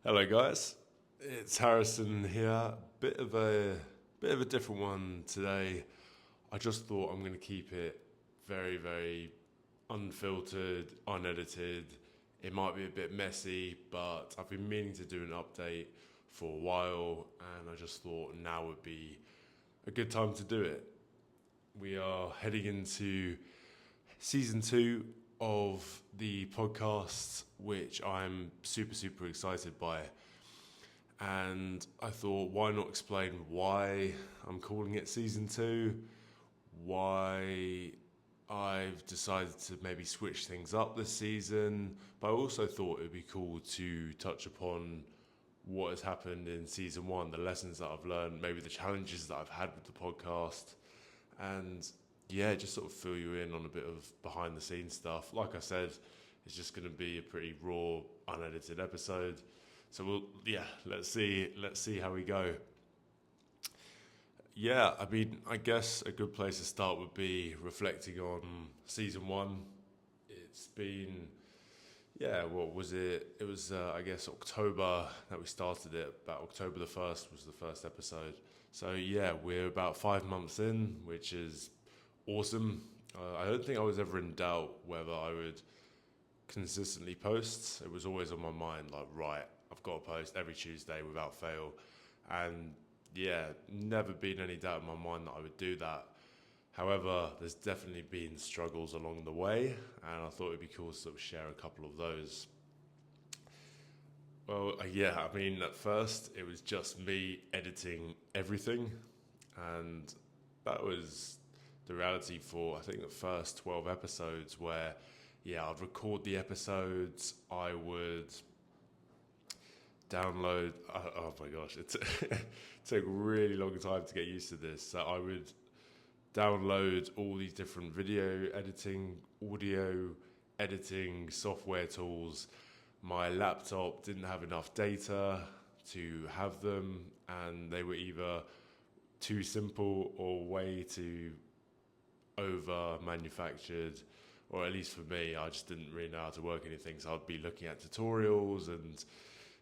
Hello, guys. It's Harrison here. Bit of a different one today. I just thought I'm going to keep it very, very unfiltered, unedited. It might be a bit messy, but I've been meaning to do an update for a while, and I just thought now would be a good time to do it. We are heading into season two of the podcast, which I'm super, super excited by. And I thought, why not explain why I'm calling it season two, why I've decided to maybe switch things up this season, but I also thought it would be cool to touch upon what has happened in season one, the lessons that I've learned, maybe the challenges that I've had with the podcast, and yeah, just sort of fill you in on a bit of behind the scenes stuff. Like I said, it's just going to be a pretty raw, unedited episode. So let's see how we go. Yeah, I mean, I guess a good place to start would be reflecting on season one. It's been, yeah, what was it? It was, I guess, October that we started it. About October the 1st was the first episode. So, yeah, we're about 5 months in, which is awesome. I don't think I was ever in doubt whether I would consistently post. It was always on my mind, like, right, I've got to post every Tuesday without fail. And yeah, never been any doubt in my mind that I would do that. However, there's definitely been struggles along the way, and I thought it'd be cool to sort of share a couple of those. Well, yeah, I mean, at first it was just me editing everything, and that was the reality for I think the first 12 episodes where yeah, I'd record the episodes, I would download. Oh my gosh, it took a really long time to get used to this. So I would download all these different video editing, audio editing software tools. My laptop didn't have enough data to have them, and they were either too simple or way too over manufactured, or at least for me, I just didn't really know how to work anything. So I'd be looking at tutorials, and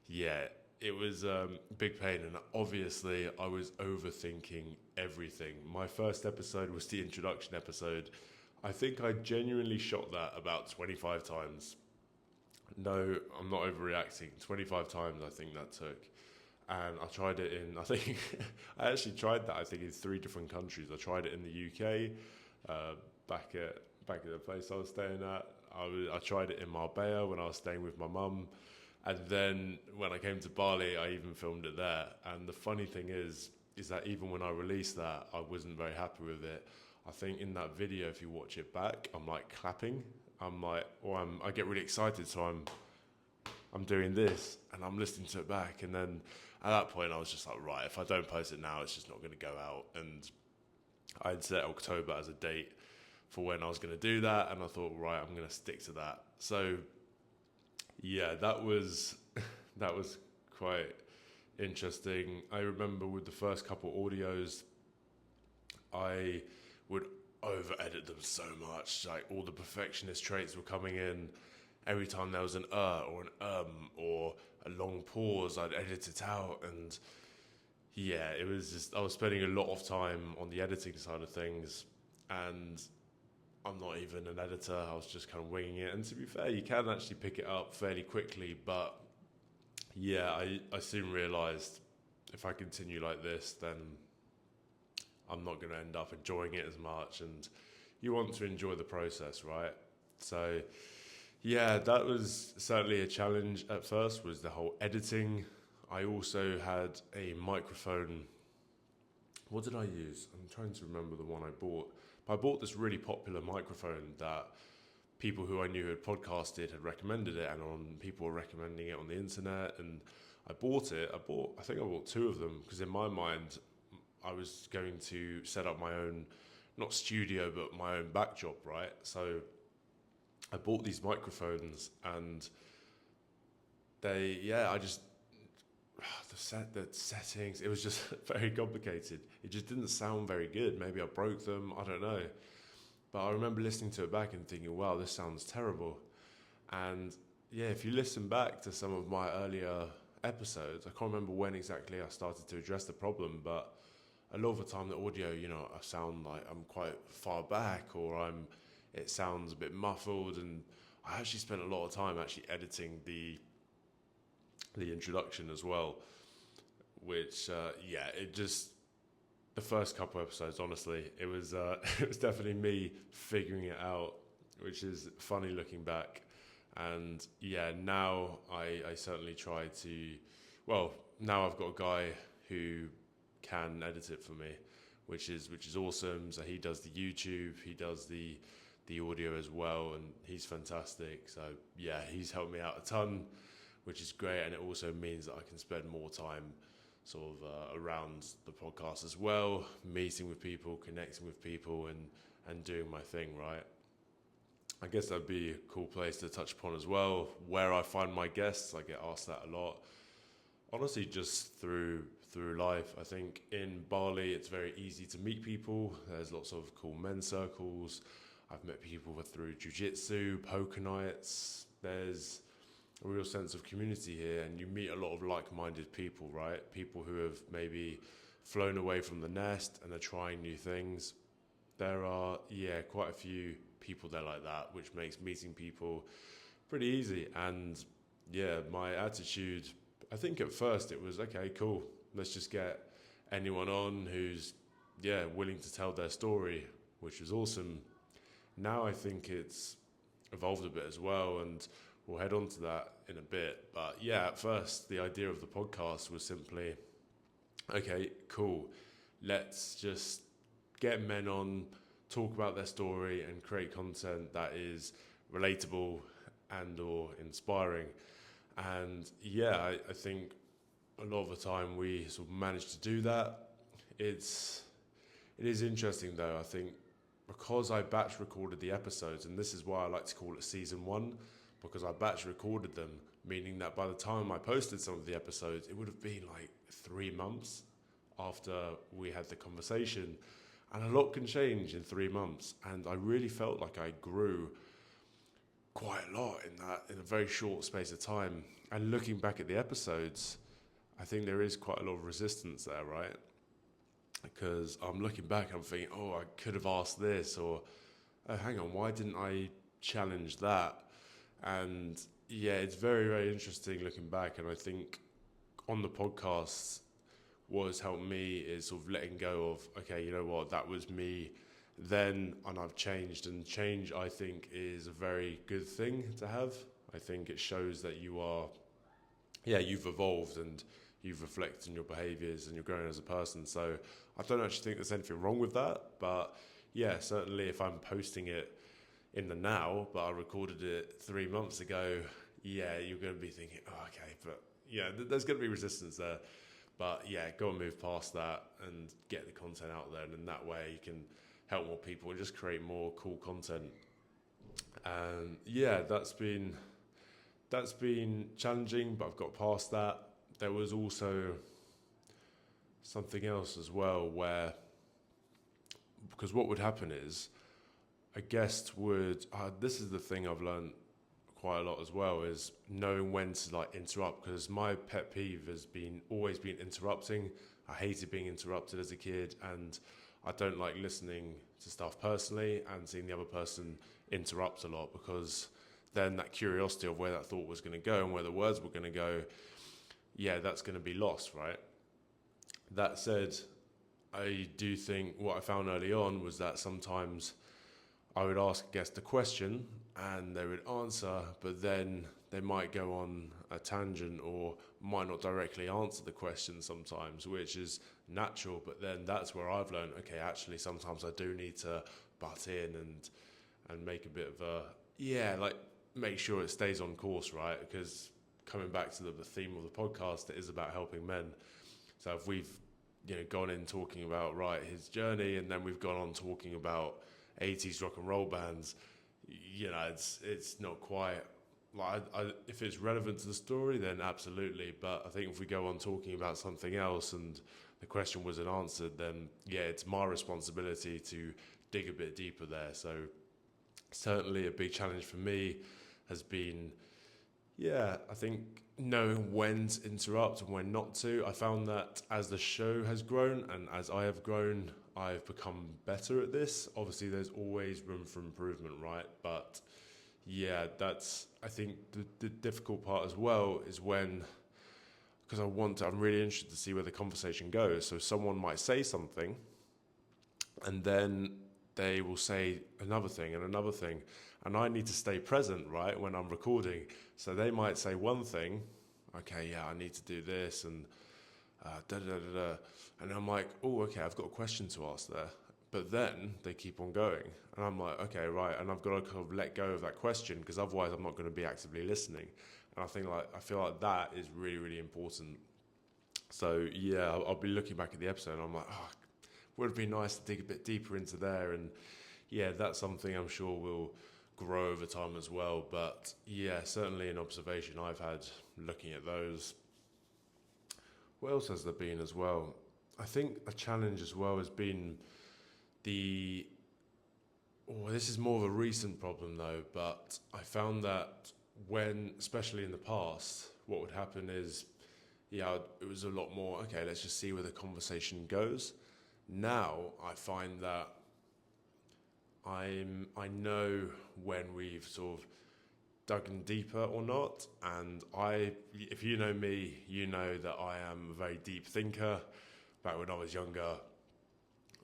yeah, it was a big pain. And obviously, I was overthinking everything. My first episode was the introduction episode. I think I genuinely shot that about 25 times. No, I'm not overreacting. 25 times I think that took. And I tried it in, I think, I actually tried that, I think, in 3 different countries. I tried it in the UK, back at the place I was staying at. I tried it in Marbella when I was staying with my mum. And then when I came to Bali, I even filmed it there. And the funny thing is that even when I released that, I wasn't very happy with it. I think in that video, if you watch it back, I'm like clapping. I get really excited, so I'm doing this and I'm listening to it back. And then at that point, I was just like, right, if I don't post it now, it's just not going to go out. And I'd set October as a date for when I was going to do that. And I thought, right, I'm going to stick to that. So yeah, that was that was quite interesting. I remember with the first couple audios, I would over edit them so much. Like all the perfectionist traits were coming in. Every time there was an or an or a long pause, I'd edit it out. And yeah, it was just I was spending a lot of time on the editing side of things, and I'm not even an editor. I was just kind of winging it. And to be fair, you can actually pick it up fairly quickly. But yeah, I soon realised if I continue like this, then I'm not going to end up enjoying it as much. And you want to enjoy the process, right? So yeah, that was certainly a challenge at first, was the whole editing. I also had a microphone. What did I use? I'm trying to remember the one I bought. But I bought this really popular microphone that people who I knew who had podcasted had recommended it, and people were recommending it on the internet. And I bought it. I think I bought 2 of them because in my mind, I was going to set up my own, not studio, but my own backdrop, right? So I bought these microphones, and I just the settings, it was just very complicated. It just didn't sound very good. Maybe I broke them, I don't know. But I remember listening to it back and thinking, wow, this sounds terrible. And yeah, if you listen back to some of my earlier episodes, I can't remember when exactly I started to address the problem, but a lot of the time the audio, I sound like I'm quite far back, or it sounds a bit muffled, and I actually spent a lot of time actually editing the introduction as well, which it just, the first couple episodes, honestly, it was it was definitely me figuring it out, which is funny looking back. And yeah, now I certainly try to, well, now I've got a guy who can edit it for me, which is awesome. So he does the YouTube, he does the audio as well, and he's fantastic. So yeah, he's helped me out a ton, which is great, and it also means that I can spend more time sort of around the podcast as well, meeting with people, connecting with people, and doing my thing, right? I guess that'd be a cool place to touch upon as well. Where I find my guests, I get asked that a lot. Honestly, just through life. I think in Bali, it's very easy to meet people. There's lots of cool men's circles. I've met people through jiu-jitsu, poker nights. There's a real sense of community here, and you meet a lot of like-minded people, right? People who have maybe flown away from the nest and are trying new things. There are, quite a few people there like that, which makes meeting people pretty easy. And yeah, my attitude, I think at first it was, okay, cool, let's just get anyone on who's willing to tell their story, which was awesome. Now I think it's evolved a bit as well, and we'll head on to that in a bit. But yeah, at first the idea of the podcast was simply, okay, cool, let's just get men on, talk about their story, and create content that is relatable and or inspiring. And yeah, I think a lot of the time we sort of manage to do that. It is interesting though, I think, because I batch recorded the episodes, and this is why I like to call it season 1, because I batch recorded them, meaning that by the time I posted some of the episodes, it would have been like 3 months after we had the conversation. And a lot can change in 3 months. And I really felt like I grew quite a lot in a very short space of time. And looking back at the episodes, I think there is quite a lot of resistance there, right? Because I'm looking back, I'm thinking, oh, I could have asked this, or oh, hang on, why didn't I challenge that? And yeah, it's very, very interesting looking back. And I think on the podcast, what has helped me is sort of letting go of, okay, you know what, that was me then, and I've changed. And change, I think, is a very good thing to have. I think it shows that you've evolved and you've reflected on your behaviours and you're growing as a person. So I don't actually think there's anything wrong with that. But yeah, certainly if I'm posting it in the now, but I recorded it 3 months ago, yeah, you're going to be thinking, oh, okay, but yeah, there's going to be resistance there. But yeah, go and move past that and get the content out there. And in that way, you can help more people and just create more cool content. And yeah, that's been challenging, but I've got past that. There was also something else as well where, because what would happen is a guest would, this is the thing I've learned quite a lot as well, is knowing when to like interrupt, because my pet peeve has always been interrupting. I hated being interrupted as a kid, and I don't like listening to stuff personally and seeing the other person interrupt a lot, because then that curiosity of where that thought was going to go and where the words were going to go, yeah, that's going to be lost, right? That said, I do think what I found early on was that sometimes I would ask a guest a question and they would answer, but then they might go on a tangent or might not directly answer the question sometimes, which is natural. But then that's where I've learned, okay, actually sometimes I do need to butt in and make a bit of make sure it stays on course, right? Because coming back to the theme of the podcast, it is about helping men. So if we've gone in talking about his journey, and then we've gone on talking about 80s rock and roll bands, it's not quite like, if it's relevant to the story, then absolutely. But I think if we go on talking about something else and the question wasn't answered, then yeah, it's my responsibility to dig a bit deeper there. So certainly a big challenge for me has been, I think knowing when to interrupt and when not to. I found that as the show has grown and as I have grown, I've become better at this. Obviously, there's always room for improvement, right? But yeah, that's, I think the difficult part as well is when, because I'm really interested to see where the conversation goes. So someone might say something and then they will say another thing and another thing. And I need to stay present, right, when I'm recording. So they might say one thing, okay, yeah, I need to do this, and da da da da. And I'm like, oh, okay, I've got a question to ask there. But then they keep on going. And I'm like, okay, right. And I've got to kind of let go of that question because otherwise I'm not going to be actively listening. And I feel like that is really, really important. So yeah, I'll be looking back at the episode and I'm like, oh, would it be nice to dig a bit deeper into there? And yeah, that's something I'm sure will grow over time as well. But yeah, certainly an observation I've had looking at those. What else has there been as well? I think a challenge as well has been this is more of a recent problem though, but I found that when, especially in the past, what would happen is, yeah, it was a lot more, okay, let's just see where the conversation goes. Now I find that I know when we've sort of dug in deeper or not, and if you know me, you know that I am a very deep thinker. Back when I was younger,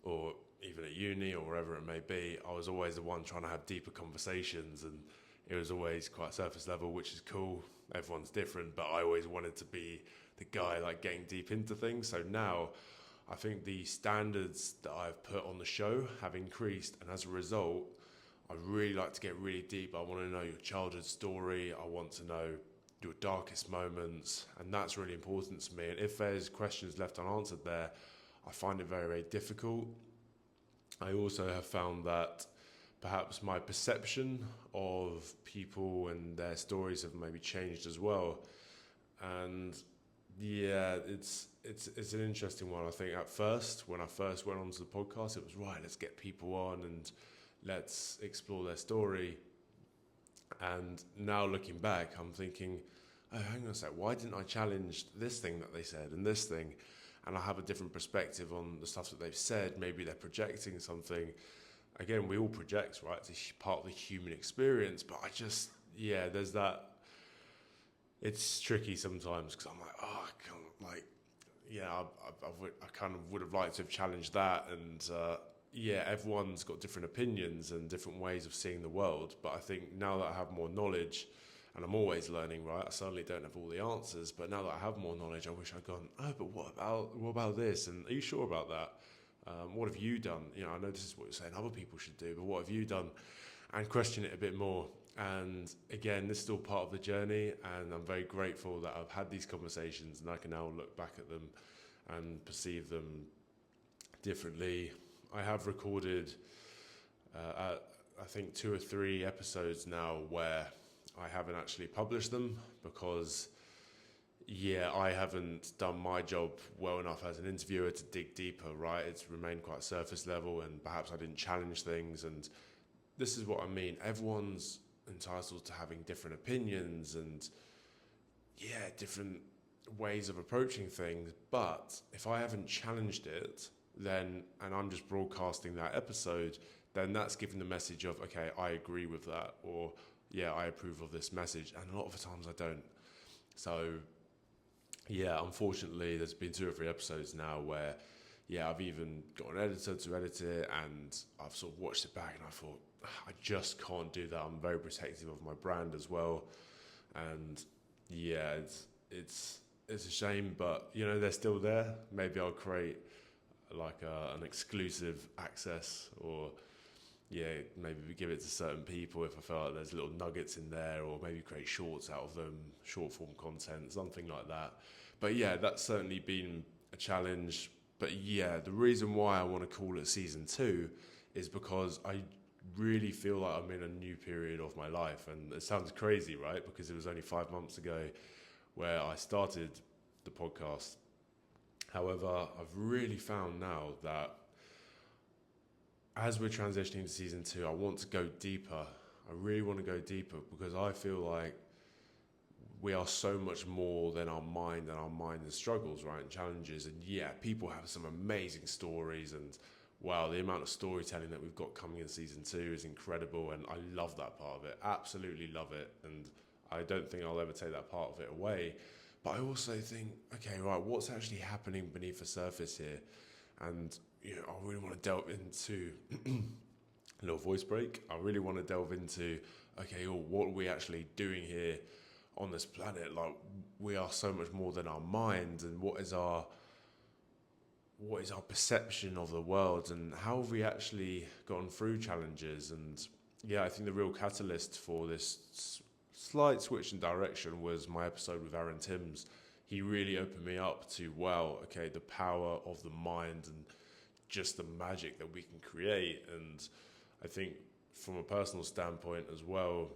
or even at uni or wherever it may be, I was always the one trying to have deeper conversations, and it was always quite surface level, which is cool. Everyone's different, but I always wanted to be the guy like getting deep into things. So now I think the standards that I've put on the show have increased, and as a result, I really like to get really deep. I want to know your childhood story. I want to know your darkest moments, and that's really important to me. And if there's questions left unanswered there, I find it very, very difficult. I also have found that perhaps my perception of people and their stories have maybe changed as well. And yeah, it's an interesting one. I think at first, when I first went onto the podcast, it was right, let's get people on and let's explore their story. And now looking back, I'm thinking, oh, hang on a sec, why didn't I challenge this thing that they said and this thing? And I have a different perspective on the stuff that they've said. Maybe they're projecting something. Again, we all project, right? It's part of the human experience. But there's that. It's tricky sometimes because I'm like, oh, I can't, like, yeah, I kind of would have liked to have challenged that. And everyone's got different opinions and different ways of seeing the world. But I think now that I have more knowledge, and I'm always learning, right? I certainly don't have all the answers, but now that I have more knowledge, I wish I'd gone, oh, but what about this? And are you sure about that? What have you done? You know, I know this is what you're saying other people should do, but what have you done? And question it a bit more. And again, this is all part of the journey, and I'm very grateful that I've had these conversations and I can now look back at them and perceive them differently. I have recorded, I think 2 or 3 episodes now where I haven't actually published them because, I haven't done my job well enough as an interviewer to dig deeper, right? It's remained quite surface level, and perhaps I didn't challenge things. And this is what I mean. Everyone's entitled to having different opinions and, different ways of approaching things. But if I haven't challenged it, and I'm just broadcasting that episode, then that's giving the message of, okay, I agree with that, or I approve of this message. And a lot of the times I don't. So, unfortunately, there's been 2 or 3 episodes now where, I've even got an editor to edit it, and I've sort of watched it back and I thought, I just can't do that. I'm very protective of my brand as well. And it's a shame, but, they're still there. Maybe I'll create like an exclusive access, or maybe we give it to certain people if I feel like there's little nuggets in there, or maybe create shorts out of them, short form content, something like that. But that's certainly been a challenge. But the reason why I want to call it season 2 is because I really feel like I'm in a new period of my life. And it sounds crazy, right? Because it was only 5 months ago where I started the podcast. However, I've really found now that as we're transitioning to season 2, I want to go deeper. I really want to go deeper because I feel like we are so much more than our mind and our mind's struggles, right, and challenges. And yeah, people have some amazing stories, and wow, the amount of storytelling that we've got coming in season 2 is incredible, and I love that part of it. Absolutely love it, and I don't think I'll ever take that part of it away. But I also think, okay, right, what's actually happening beneath the surface here? And you know, I really want to delve into a little voice break. I really want to delve into, okay, what are we actually doing here on this planet? Like, we are so much more than our mind, and what is our perception of the world, and how have we actually gone through challenges? And yeah, I think the real catalyst for this slight switch in direction was my episode with Aaron Timms. He really opened me up to, wow, okay, the power of the mind and just the magic that we can create. And I think from a personal standpoint as well,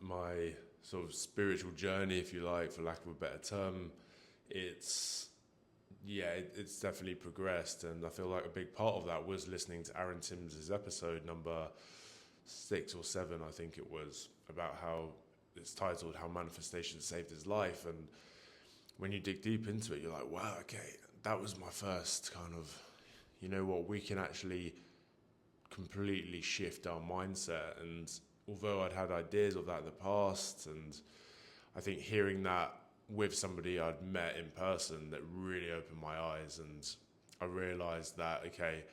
my sort of spiritual journey, if you like, for lack of a better term, it's definitely progressed. And I feel like a big part of that was listening to Aaron Timms' episode number 6 or 7, I think it was, about how it's titled How Manifestation Saved His Life. And when you dig deep into it, you're like, wow, okay, that was my first kind of, you know what, we can actually completely shift our mindset. And although I'd had ideas of that in the past, and I think hearing that with somebody I'd met in person, that really opened my eyes, and I realized that, okay,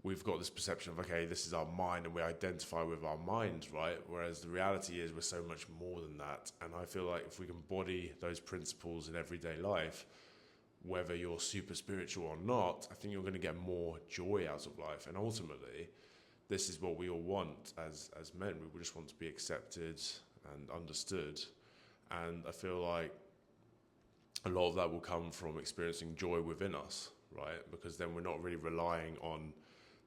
we've got this perception of, okay, this is our mind and we identify with our mind, right? Whereas the reality is we're so much more than that. And I feel like if we can embody those principles in everyday life, whether you're super spiritual or not, I think you're going to get more joy out of life. And ultimately, this is what we all want as men. We just want to be accepted and understood. And I feel like a lot of that will come from experiencing joy within us, right? Because then we're not really relying on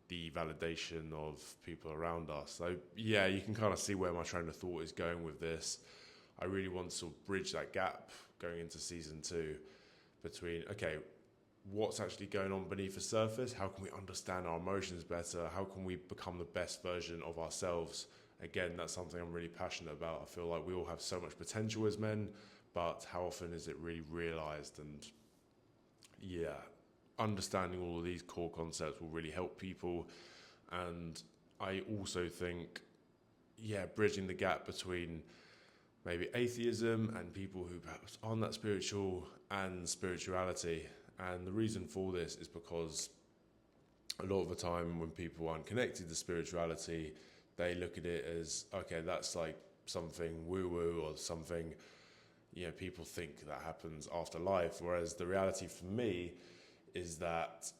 the validation of people around us. So yeah, you can kind of see where my train of thought is going with this. I really want to sort of bridge that gap going into season 2 between, okay, what's actually going on beneath the surface? How can we understand our emotions better? How can we become the best version of ourselves? Again, that's something I'm really passionate about. I feel like we all have so much potential as men, but how often is it really realized? And yeah, understanding all of these core concepts will really help people. And I also think, yeah, bridging the gap between maybe atheism and people who perhaps aren't that spiritual and spirituality. And the reason for this is because a lot of the time when people aren't connected to spirituality, they look at it as, okay, that's like something woo-woo or something, you know, people think that happens after life. Whereas the reality for me is that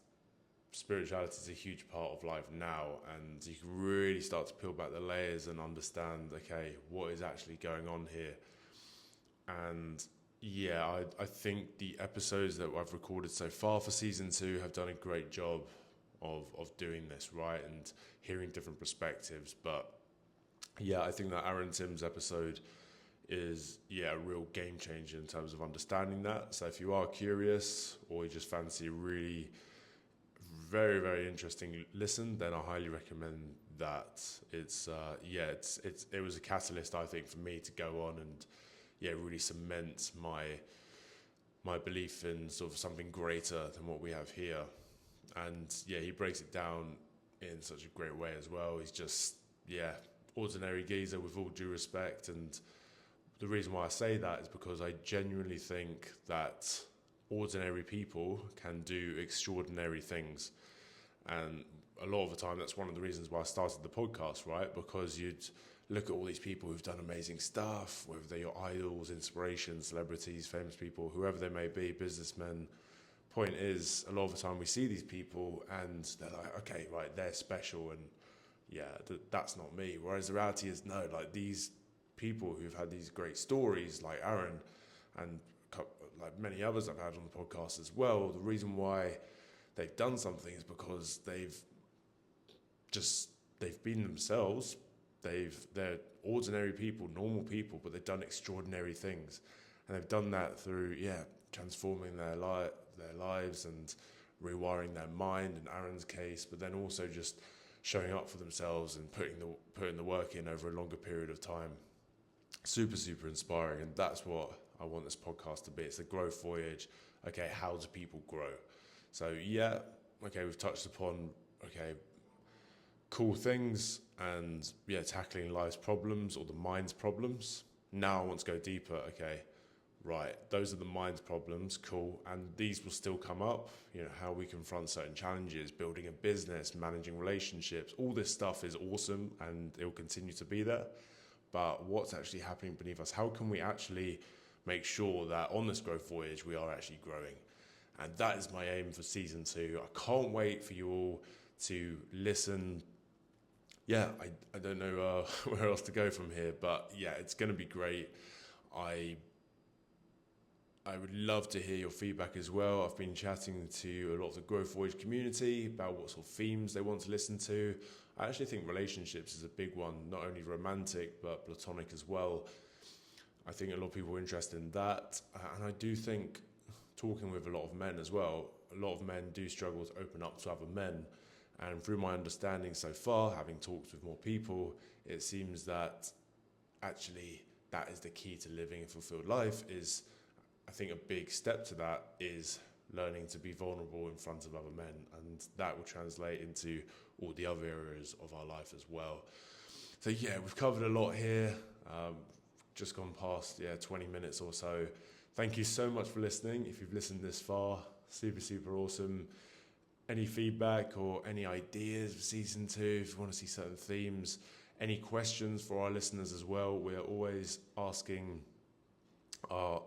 spirituality is a huge part of life now, and you can really start to peel back the layers and understand, okay, what is actually going on here. And yeah, I think the episodes that I've recorded so far for season 2 have done a great job of doing this, right, and hearing different perspectives. But yeah, I think that Aaron Timms episode is, yeah, a real game changer in terms of understanding that. So if you are curious or you just fancy a really very, very interesting listen, then I highly recommend that. It was a catalyst, I think, for me to go on and really cement my belief in sort of something greater than what we have here. And yeah, he breaks it down in such a great way as well. He's just, ordinary geezer with all due respect. And the reason why I say that is because I genuinely think that ordinary people can do extraordinary things. And a lot of the time, that's one of the reasons why I started the podcast, right? Because you'd look at all these people who've done amazing stuff, whether they're your idols, inspirations, celebrities, famous people, whoever they may be, businessmen. Point is, a lot of the time we see these people and they're like, okay, right, they're special, and that's not me. Whereas the reality is, no, like these people who've had these great stories, like Aaron and like many others I've had on the podcast as well, the reason why they've done something is because they've been themselves. They're ordinary people, normal people, but they've done extraordinary things, and they've done that through transforming their lives and rewiring their mind in Aaron's case, but then also just showing up for themselves and putting the work in over a longer period of time. super, super inspiring. And that's what I want this podcast to be. It's a growth voyage. Okay, how do people grow? So yeah, okay, we've touched upon, okay, cool things and yeah, tackling life's problems or the mind's problems. Now I want to go deeper. Okay, right, those are the mind's problems, cool, and these will still come up. You know, how we confront certain challenges, building a business, managing relationships, all this stuff is awesome and it will continue to be there. But what's actually happening beneath us? How can we actually make sure that on this growth voyage we are actually growing? And that is my aim for season 2. I can't wait for you all to listen. Yeah, I don't know where else to go from here, but yeah, it's going to be great. I would love to hear your feedback as well. I've been chatting to a lot of the Growth Voyage community about what sort of themes they want to listen to. I actually think relationships is a big one, not only romantic, but platonic as well. I think a lot of people are interested in that. And I do think, talking with a lot of men as well, a lot of men do struggle to open up to other men. And through my understanding so far, having talked with more people, it seems that actually that is the key to living a fulfilled life. Is I think a big step to that is learning to be vulnerable in front of other men, and that will translate into all the other areas of our life as well. So yeah, we've covered a lot here. Just gone past 20 minutes or so. Thank you so much for listening. If you've listened this far, super, super awesome. Any feedback or any ideas for season 2, if you want to see certain themes, any questions for our listeners as well, we are always asking our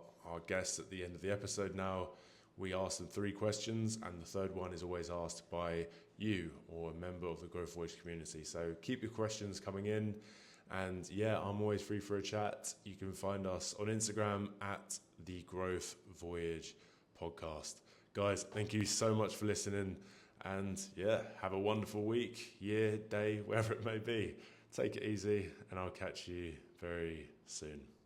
guests at the end of the episode now. We ask them 3 questions, and the third one is always asked by you or a member of the Growth Voyage community. So keep your questions coming in, and yeah, I'm always free for a chat. You can find us on Instagram at the Growth Voyage Podcast. Guys, thank you so much for listening, and yeah, have a wonderful week, year, day, wherever it may be. Take it easy, and I'll catch you very soon.